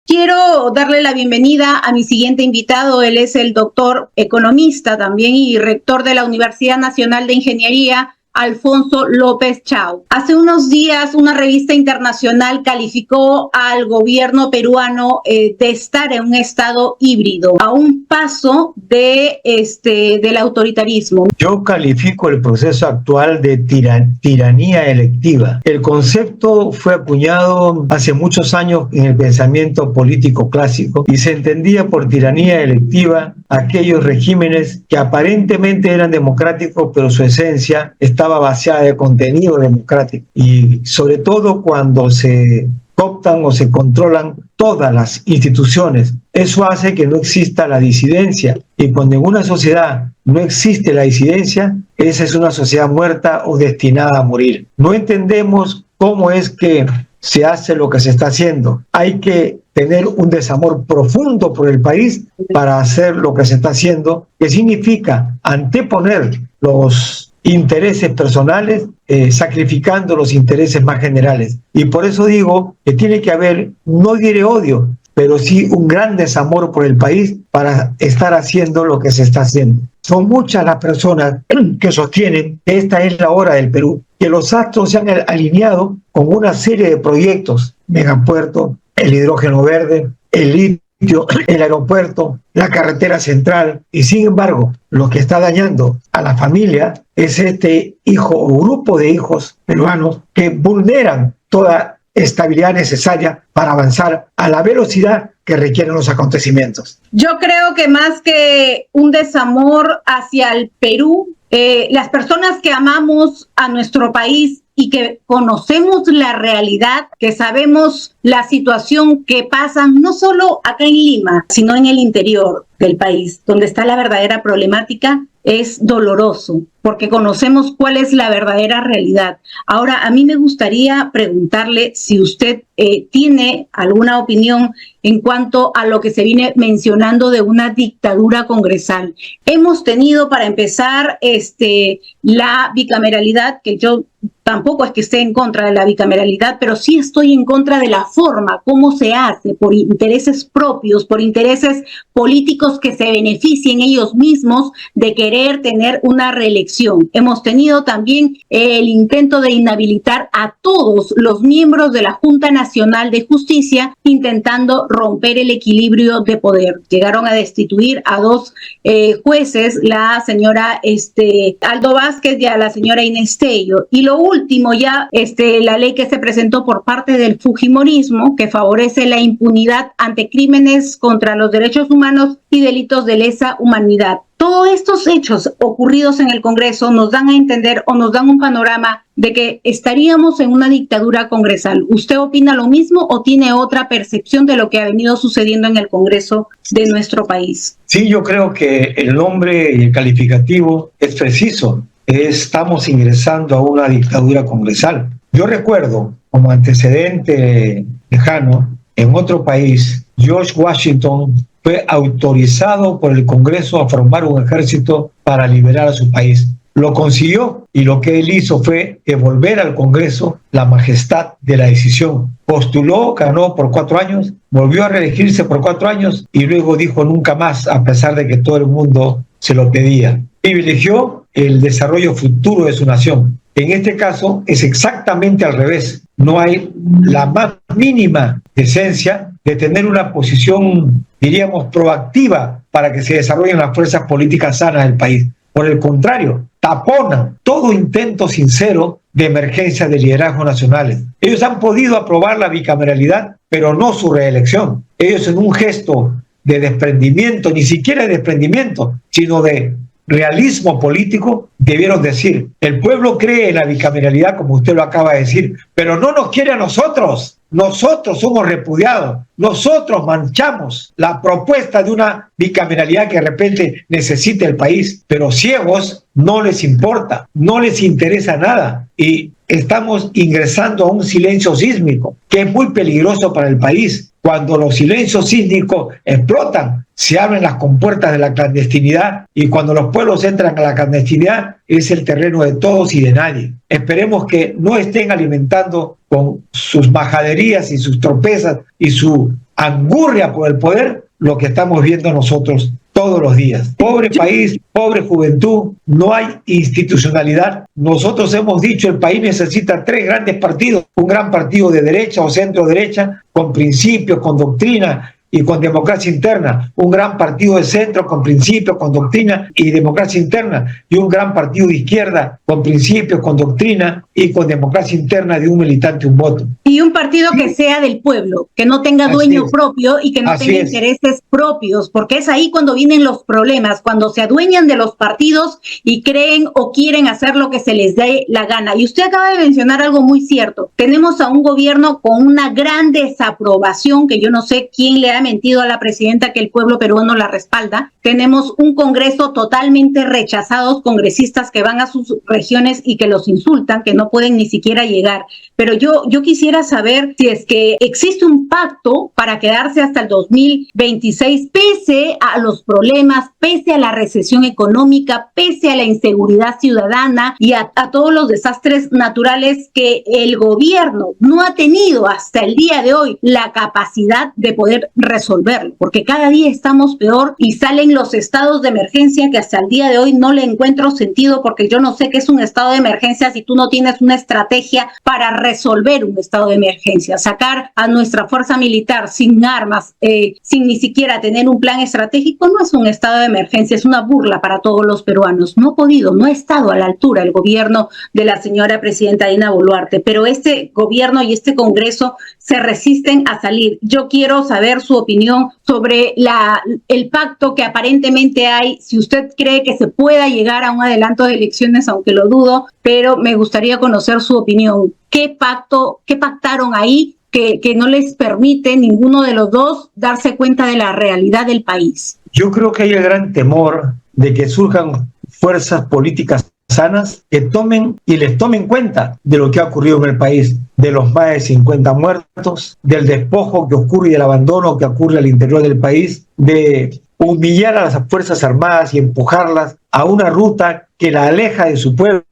Quiero darle la bienvenida a mi siguiente invitado. Él es el doctor economista también y rector de la Universidad Nacional de Ingeniería, Alfonso López Chau. Hace unos días una revista internacional calificó al gobierno peruano de estar en un estado híbrido, a un paso del autoritarismo. Yo califico el proceso actual de tiranía electiva. El concepto fue acuñado hace muchos años en el pensamiento político clásico y se entendía por tiranía electiva aquellos regímenes que aparentemente eran democráticos, pero su esencia estaba vaciada de contenido democrático, y sobre todo cuando se cooptan o se controlan todas las instituciones. Eso hace que no exista la disidencia, y cuando en una sociedad no existe la disidencia, esa es una sociedad muerta o destinada a morir. No entendemos cómo es que se hace lo que se está haciendo. Hay que tener un desamor profundo por el país para hacer lo que se está haciendo, que significa anteponer los intereses personales, sacrificando los intereses más generales. Y por eso digo que tiene que haber, no diré odio, pero sí un gran desamor por el país para estar haciendo lo que se está haciendo. Son muchas las personas que sostienen que esta es la hora del Perú, que los astros se han alineado con una serie de proyectos: megapuerto, el hidrógeno verde, el litio, el aeropuerto, la carretera central, y sin embargo lo que está dañando a la familia es este hijo o grupo de hijos peruanos que vulneran toda estabilidad necesaria para avanzar a la velocidad que requieren los acontecimientos. Yo creo que más que un desamor hacia el Perú, las personas que amamos a nuestro país y que conocemos la realidad, que sabemos la situación que pasa no solo acá en Lima, sino en el interior del país, donde está la verdadera problemática, es doloroso, porque conocemos cuál es la verdadera realidad. Ahora, a mí me gustaría preguntarle si usted tiene alguna opinión en cuanto a lo que se viene mencionando de una dictadura congresal. Hemos tenido, para empezar, la bicameralidad, que yo tampoco es que esté en contra de la bicameralidad, pero sí estoy en contra de la forma, cómo se hace, por intereses propios, por intereses políticos que se beneficien ellos mismos de querer tener una reelección. Hemos tenido también el intento de inhabilitar a todos los miembros de la Junta Nacional de Justicia, intentando romper el equilibrio de poder. Llegaron a destituir a dos jueces, la señora Aldo Vázquez y a la señora Inés Tello. Y lo último ya, la ley que se presentó por parte del fujimorismo, que favorece la impunidad ante crímenes contra los derechos humanos y delitos de lesa humanidad. Todos estos hechos ocurridos en el Congreso nos dan a entender o nos dan un panorama de que estaríamos en una dictadura congresal. ¿Usted opina lo mismo o tiene otra percepción de lo que ha venido sucediendo en el Congreso de nuestro país? Sí, yo creo que el nombre y el calificativo es preciso. Estamos ingresando a una dictadura congresal. Yo recuerdo, como antecedente lejano, en otro país, George Washington fue autorizado por el Congreso a formar un ejército para liberar a su país. Lo consiguió, y lo que él hizo fue devolver al Congreso la majestad de la decisión. Postuló, ganó por 4 años, volvió a reelegirse por 4 años y luego dijo nunca más, a pesar de que todo el mundo se lo pedía. Privilegió el desarrollo futuro de su nación. En este caso es exactamente al revés. No hay la más mínima decencia de tener una posición, diríamos, proactiva para que se desarrollen las fuerzas políticas sanas del país. Por el contrario, taponan todo intento sincero de emergencia de liderazgos nacionales. Ellos han podido aprobar la bicameralidad, pero no su reelección. Ellos, en un gesto de desprendimiento, ni siquiera de desprendimiento, sino de realismo político, debieron decir: el pueblo cree en la bicameralidad, como usted lo acaba de decir, pero no nos quiere a nosotros. Nosotros somos repudiados, nosotros manchamos la propuesta de una bicameralidad que de repente necesita el país, pero ciegos no les importa, no les interesa nada, y estamos ingresando a un silencio sísmico que es muy peligroso para el país. Cuando los silencios sísmicos explotan, se abren las compuertas de la clandestinidad, y cuando los pueblos entran a la clandestinidad es el terreno de todos y de nadie. Esperemos que no estén alimentando con sus majaderías y sus tropezas y su angurria por el poder lo que estamos viendo nosotros todos los días. Pobre país, pobre juventud, no hay institucionalidad. Nosotros hemos dicho el país necesita 3 grandes partidos, un gran partido de derecha o centro derecha, con principios, con doctrina y con democracia interna, un gran partido de centro con principios, con doctrina y democracia interna, y un gran partido de izquierda con principios, con doctrina y con democracia interna de un militante, un voto. Y un partido que sea del pueblo, que no tenga dueño propio y que no tenga intereses propios, porque es ahí cuando vienen los problemas, cuando se adueñan de los partidos y creen o quieren hacer lo que se les dé la gana. Y usted acaba de mencionar algo muy cierto. Tenemos a un gobierno con una gran desaprobación, que yo no sé quién le ha mentido a la presidenta que el pueblo peruano la respalda. Tenemos un Congreso totalmente rechazados, congresistas que van a sus regiones y que los insultan, que no pueden ni siquiera llegar. Pero yo quisiera saber si es que existe un pacto para quedarse hasta el 2026, pese a los problemas, pese a la recesión económica, pese a la inseguridad ciudadana y a todos los desastres naturales que el gobierno no ha tenido hasta el día de hoy la capacidad de poder resolverlo, porque cada día estamos peor y salen los estados de emergencia que hasta el día de hoy no le encuentro sentido, porque yo no sé qué es un estado de emergencia si tú no tienes una estrategia para resolver un estado de emergencia. Sacar a nuestra fuerza militar sin armas, sin ni siquiera tener un plan estratégico, no es un estado de emergencia, es una burla para todos los peruanos. No ha podido, no ha estado a la altura el gobierno de la señora presidenta Dina Boluarte, pero este gobierno y este Congreso se resisten a salir. Yo quiero saber su opinión sobre el pacto que aparentemente hay, si usted cree que se pueda llegar a un adelanto de elecciones, aunque lo dudo, pero me gustaría conocer su opinión. ¿Qué pactaron ahí que no les permite ninguno de los dos darse cuenta de la realidad del país? Yo creo que hay el gran temor de que surjan fuerzas políticas sanas que les tomen cuenta de lo que ha ocurrido en el país, de los más de 50 muertos, del despojo que ocurre y del abandono que ocurre al interior del país, de humillar a las Fuerzas Armadas y empujarlas a una ruta que la aleja de su pueblo,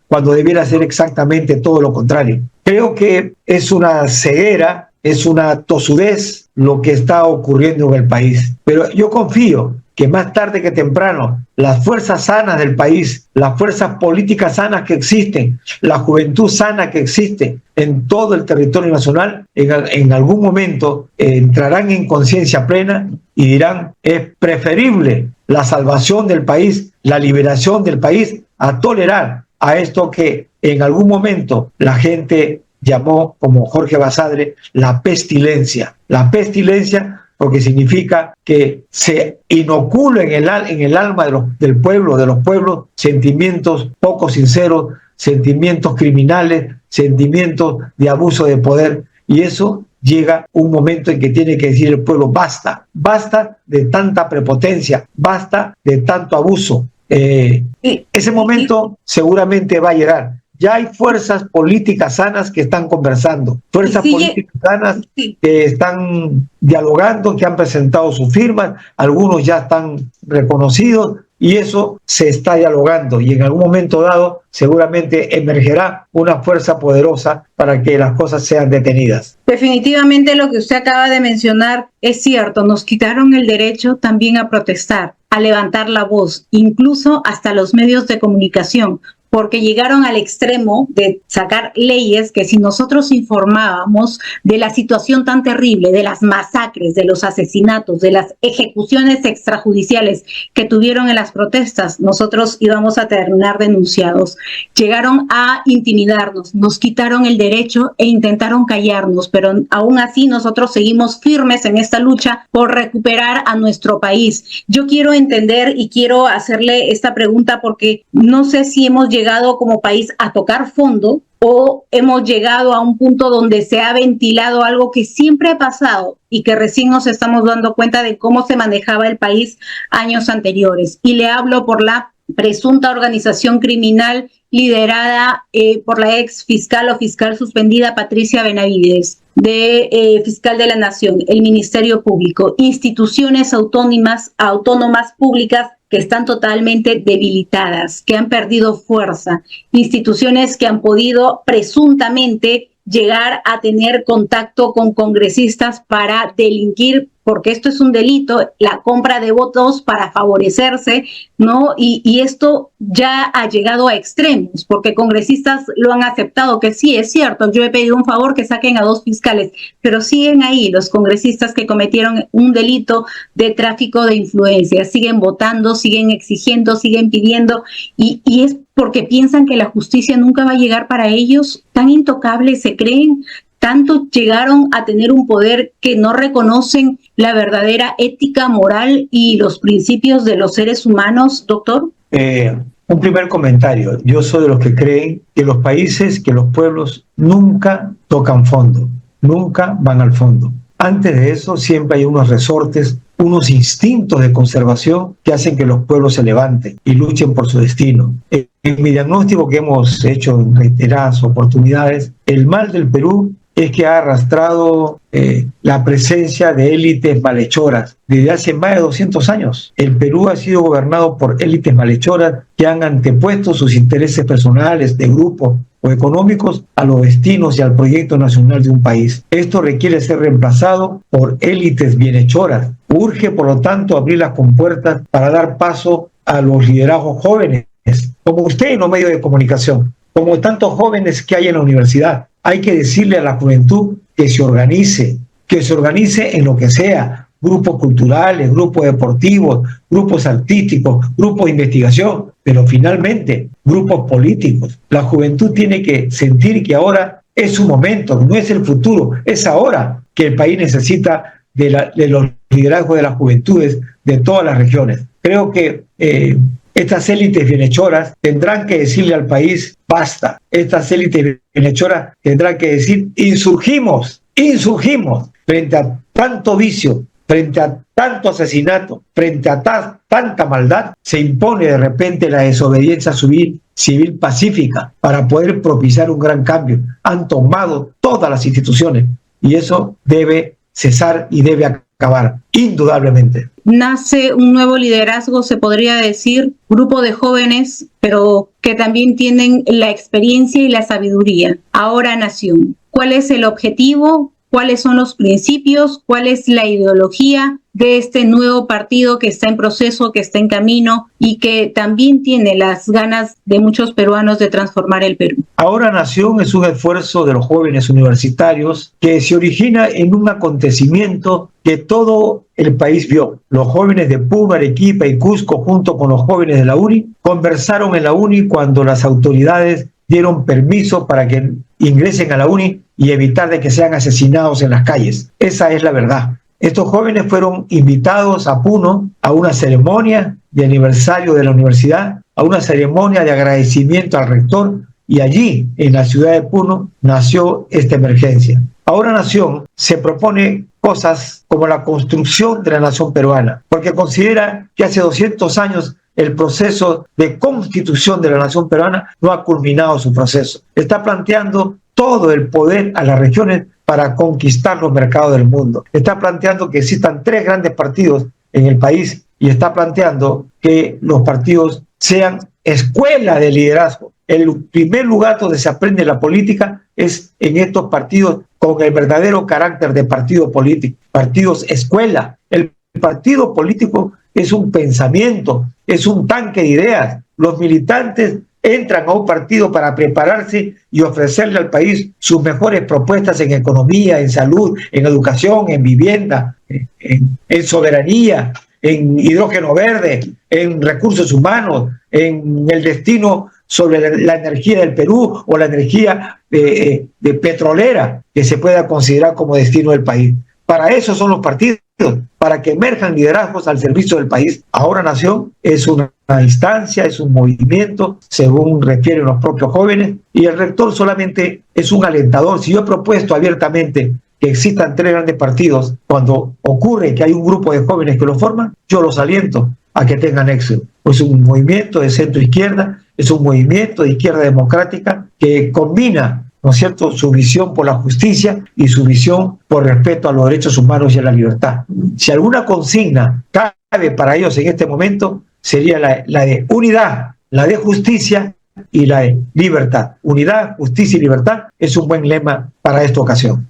cuando debiera ser exactamente todo lo contrario. Creo que es una ceguera, es una tosudez lo que está ocurriendo en el país. Pero yo confío que más tarde que temprano las fuerzas sanas del país, las fuerzas políticas sanas que existen, la juventud sana que existe en todo el territorio nacional, en algún momento entrarán en conciencia plena y dirán, es preferible la salvación del país, la liberación del país, a tolerar a esto que en algún momento la gente llamó, como Jorge Basadre, la pestilencia. La pestilencia porque significa que se inoculen en el alma del pueblo, de los pueblos, sentimientos poco sinceros, sentimientos criminales, sentimientos de abuso de poder. Y eso llega un momento en que tiene que decir el pueblo, basta, basta de tanta prepotencia, basta de tanto abuso. Ese momento seguramente va a llegar. Ya hay fuerzas políticas sanas que están conversando, fuerzas políticas sanas que están dialogando, que han presentado sus firmas, algunos ya están reconocidos y eso se está dialogando y en algún momento dado seguramente emergerá una fuerza poderosa para que las cosas sean detenidas. Definitivamente lo que usted acaba de mencionar es cierto, nos quitaron el derecho también a protestar, a levantar la voz, incluso hasta los medios de comunicación, porque llegaron al extremo de sacar leyes que si nosotros informábamos de la situación tan terrible, de las masacres, de los asesinatos, de las ejecuciones extrajudiciales que tuvieron en las protestas, nosotros íbamos a terminar denunciados. Llegaron a intimidarnos, nos quitaron el derecho e intentaron callarnos, pero aún así nosotros seguimos firmes en esta lucha por recuperar a nuestro país. Yo quiero entender y quiero hacerle esta pregunta porque no sé si hemos llegado como país a tocar fondo o hemos llegado a un punto donde se ha ventilado algo que siempre ha pasado y que recién nos estamos dando cuenta de cómo se manejaba el país años anteriores. Y le hablo por la presunta organización criminal liderada por la ex fiscal o fiscal suspendida Patricia Benavides, fiscal de la Nación, el Ministerio Público, instituciones autónomas públicas que están totalmente debilitadas, que han perdido fuerza, instituciones que han podido presuntamente llegar a tener contacto con congresistas para delinquir, porque esto es un delito, la compra de votos para favorecerse, ¿no? Y esto ya ha llegado a extremos, porque congresistas lo han aceptado, que sí, es cierto, yo he pedido un favor que saquen a 2 fiscales, pero siguen ahí los congresistas que cometieron un delito de tráfico de influencias, siguen votando, siguen exigiendo, siguen pidiendo, y es porque piensan que la justicia nunca va a llegar para ellos, tan intocables se creen, tanto llegaron a tener un poder que no reconocen la verdadera ética, moral y los principios de los seres humanos, doctor. Un primer comentario. Yo soy de los que creen que los países, que los pueblos nunca tocan fondo, nunca van al fondo. Antes de eso siempre hay unos resortes, unos instintos de conservación que hacen que los pueblos se levanten y luchen por su destino. En mi diagnóstico que hemos hecho en reiteradas oportunidades, el mal del Perú es que ha arrastrado la presencia de élites malhechoras desde hace más de 200 años. El Perú ha sido gobernado por élites malhechoras que han antepuesto sus intereses personales, de grupo o económicos a los destinos y al proyecto nacional de un país. Esto requiere ser reemplazado por élites bienhechoras. Urge, por lo tanto, abrir las compuertas para dar paso a los liderazgos jóvenes, como usted en los medios de comunicación, como tantos jóvenes que hay en la universidad. Hay que decirle a la juventud que se organice en lo que sea, grupos culturales, grupos deportivos, grupos artísticos, grupos de investigación, pero finalmente grupos políticos. La juventud tiene que sentir que ahora es su momento, no es el futuro, es ahora que el país necesita de los liderazgos de las juventudes de todas las regiones. Creo que estas élites bienhechoras tendrán que decirle al país, basta. Estas élites bienhechoras tendrán que decir, insurgimos frente a tanto vicio, frente a tanto asesinato, frente a tanta maldad. Se impone de repente la desobediencia civil pacífica para poder propiciar un gran cambio. Han tomado todas las instituciones y eso debe cesar y debe acabar, indudablemente. Nace un nuevo liderazgo, se podría decir, grupo de jóvenes, pero que también tienen la experiencia y la sabiduría. Ahora Nación. ¿Cuál es el objetivo? ¿Cuáles son los principios? ¿Cuál es la ideología de este nuevo partido que está en proceso, que está en camino y que también tiene las ganas de muchos peruanos de transformar el Perú? Ahora Nación es un esfuerzo de los jóvenes universitarios que se origina en un acontecimiento que todo el país vio. Los jóvenes de Puno, Arequipa y Cusco, junto con los jóvenes de la UNI, conversaron en la UNI cuando las autoridades dieron permiso para que ingresen a la UNI y evitar de que sean asesinados en las calles. Esa es la verdad. Estos jóvenes fueron invitados a Puno a una ceremonia de aniversario de la universidad, a una ceremonia de agradecimiento al rector, y allí, en la ciudad de Puno, nació esta emergencia. Ahora Nación se propone cosas como la construcción de la nación peruana, porque considera que hace 200 años el proceso de constitución de la nación peruana no ha culminado su proceso. Está planteando todo el poder a las regiones para conquistar los mercados del mundo. Está planteando que existan 3 grandes partidos en el país y está planteando que los partidos sean escuela de liderazgo. El primer lugar donde se aprende la política es en estos partidos con el verdadero carácter de partido político, partidos escuela. El partido político es un pensamiento, es un tanque de ideas. Los militantes entran a un partido para prepararse y ofrecerle al país sus mejores propuestas en economía, en salud, en educación, en vivienda, en soberanía, en hidrógeno verde, en recursos humanos, en el destino sobre la energía del Perú o la energía de petrolera que se pueda considerar como destino del país. Para eso son los partidos, para que emerjan liderazgos al servicio del país. Ahora Nación es una instancia, es un movimiento, según refieren los propios jóvenes, y el rector solamente es un alentador. Si yo he propuesto abiertamente que existan 3 grandes partidos, cuando ocurre que hay un grupo de jóvenes que lo forman, yo los aliento a que tengan éxito. Es un movimiento de centro-izquierda, es un movimiento de izquierda democrática que combina, ¿no es cierto?, su visión por la justicia y su visión por respeto a los derechos humanos y a la libertad. Si alguna consigna cabe para ellos en este momento, sería la de unidad, la de justicia y la libertad. Unidad, justicia y libertad es un buen lema para esta ocasión.